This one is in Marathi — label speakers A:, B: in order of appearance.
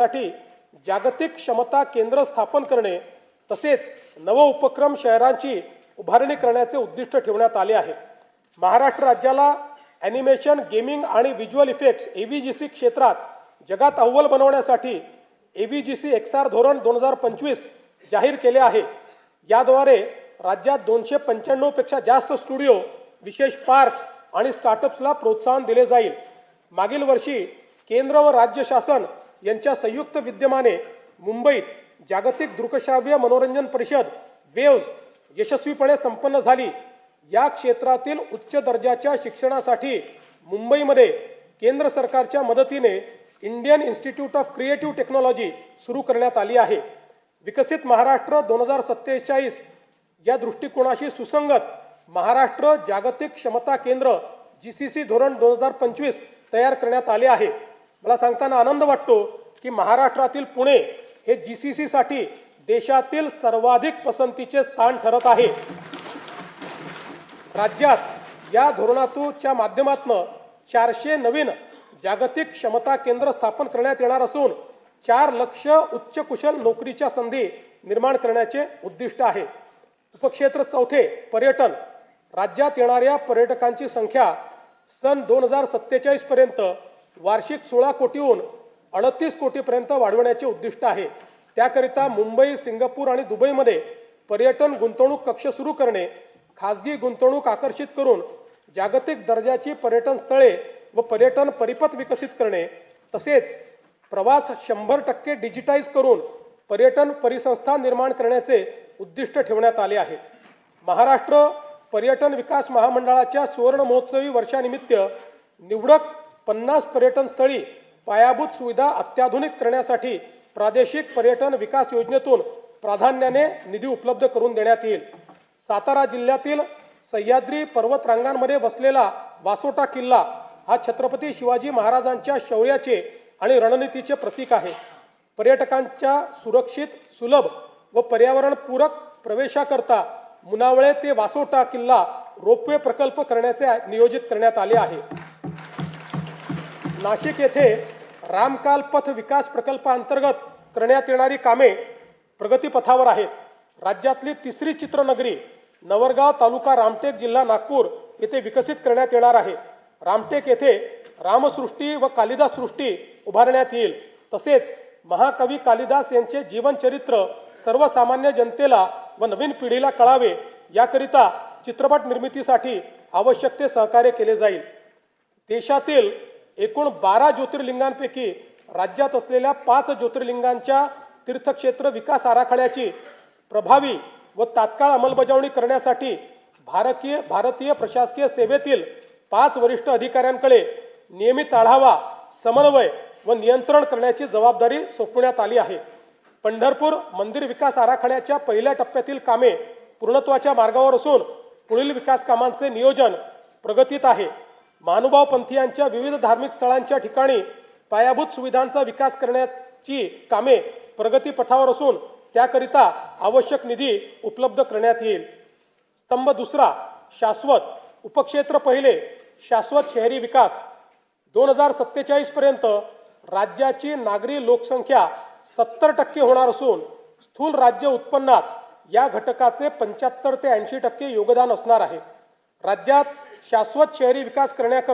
A: साठी जागतिक क्षमता केंद्र स्थापन करणे तसेच नव उपक्रम शहरांची उभारणी करण्याचे उद्दिष्ट ठेवण्यात आले आहे। महाराष्ट्र राज्याला ॲनिमेशन, गेमिंग आणि व्हिज्युअल इफेक्ट्स AVGC क्षेत्रात जगात अव्वल बनवण्यासाठी AVGC XR धोरण 2025 जाहीर केले आहे। याद्वारे राज्यात 295 पेक्षा जास्त स्टुडिओ, विशेष पार्क्स आणि स्टार्टअप्सला प्रोत्साहन दिले जाईल। मागील वर्षी केंद्र व राज्य शासन यांच्या संयुक्त विद्यमाने मुंबईत जागतिक दृकश्राव्य मनोरंजन परिषद वेव्स यशस्वीपणे संपन्न झाली। या क्षेत्रातील उच्च दर्जाच्या शिक्षणासाठी मुंबईमध्ये केंद्र सरकारच्या मदतीने Indian institute of creative technology सुरू करण्यात आली आहे। विकसित महाराष्ट्र 2047 या दृष्टिकोनाशी सुसंगत महाराष्ट्र जागतिक क्षमता केंद्र GCC धोरण 2025 तयार करण्यात आले आहे। मला सांगताना आनंद वाटतो की महाराष्ट्रातील पुणे हे GCC साठी देशातील सर्वाधिक पसंतीचे स्थान ठरत आहे। राज्यात या धोरणाच्या माध्यमातून 400 नवीन जागतिक क्षमता केंद्र स्थापन करण्यात येणार असून 4 लाख उच्च कुशल नोकरीच्या संधी निर्माण करण्याचे उद्दिष्ट आहे। उपक्षेत्र चौथे पर्यटन। राज्यात येणाऱ्या पर्यटकांची संख्या सन 2047 पर्यंत वार्षिक 16 कोटीहून 38 कोटीपर्यंत वाढवण्याचे उद्दिष्ट आहे। त्याकरिता मुंबई, सिंगापूर आणि दुबईमध्ये पर्यटन गुंतवणूक कक्ष सुरू करणे, खासगी गुंतवणूक आकर्षित करून जागतिक दर्जाची पर्यटन स्थळे व पर्यटन परिपथ विकसित करणे, तसेच प्रवास 100% डिजिटाइज करून पर्यटन परिसंस्था निर्माण करण्याचे उद्दिष्ट ठेवण्यात आले आहे। महाराष्ट्र पर्यटन विकास महामंडळाच्या सुवर्ण महोत्सवी वर्षानिमित्त निवडक 50 पर्यटन स्थळी पायाभूत सुविधा अत्याधुनिक करण्यासाठी प्रादेशिक पर्यटन विकास योजनेतून प्राधान्याने निधी उपलब्ध करून देण्यात येईल। सातारा जिल्ह्यातील सह्याद्री पर्वतरांगांमध्ये वसलेला वासोटा किल्ला हा छत्रपती शिवाजी महाराजांच्या शौर्याचे आणि रणनीतीचे प्रतीक आहे। पर्यटकांच्या सुरक्षित, सुलभ व पर्यावरणपूरक प्रवेशाकरता मुनावळे ते वासोटा किल्ला रोपवे प्रकल्प करण्याचे नियोजित करण्यात आले आहे। नाशिक येथे रामकाल पथ विकास प्रकल्पांतर्गत करण्यात येणारी कामे प्रगतीपथावर आहेत। राज्यातली तिसरी चित्रनगरी नवरगाव तालुका रामटेक जिल्हा नागपूर येथे विकसित करण्यात येणार आहे। रामटेक येथे रामसृष्टी व कालिदास सृष्टी उभारण्यात येईल। तसेच महाकवी कालिदास यांचे जीवनचरित्र सर्वसामान्य जनतेला व नवीन पिढीला कळावे याकरिता चित्रपट निर्मितीसाठी आवश्यक ते सहकार्य केले जाईल। देशातील एकूण 12 ज्योतिर्लिंगांपैकी राज्यात असलेल्या 5 ज्योतिर्लिंगांच्या तीर्थक्षेत्र विकास आराखड्याची प्रभावी व तात्काळ अंमलबजावणी करण्यासाठी भारतीय प्रशासकीय सेवेतील 5 वरिष्ठ अधिकाऱ्यांकडे नियमित आढावा, समन्वय व नियंत्रण करण्याची जबाबदारी सोपवण्यात आली आहे। पंढरपूर मंदिर विकास आराखड्याच्या पहिल्या टप्प्यातील कामे पूर्णत्वाच्या मार्गावर असून पुढील विकास कामांचे नियोजन प्रगतीत आहे। महानुभाव पंथीयांच्या विविध धार्मिक स्थळांच्या ठिकाणी पायाभूत सुविधांचा विकास करण्याची कामे प्रगतीपथावर असून त्याकरिता आवश्यक निधी उपलब्ध करण्यात येईल। स्तंभ दुसरा शाश्वत उपक्षेत्र पहिले शाश्वत शहरी विकास 2047 पर्यंत राज्याची नागरी लोकसंख्या 70% होणार असून स्थूल राज्य उत्पन्नात या घटकाचे 75 ते 80% योगदान असणार आहे। राज्यात शाश्वत शहरी विकास करण्याकरता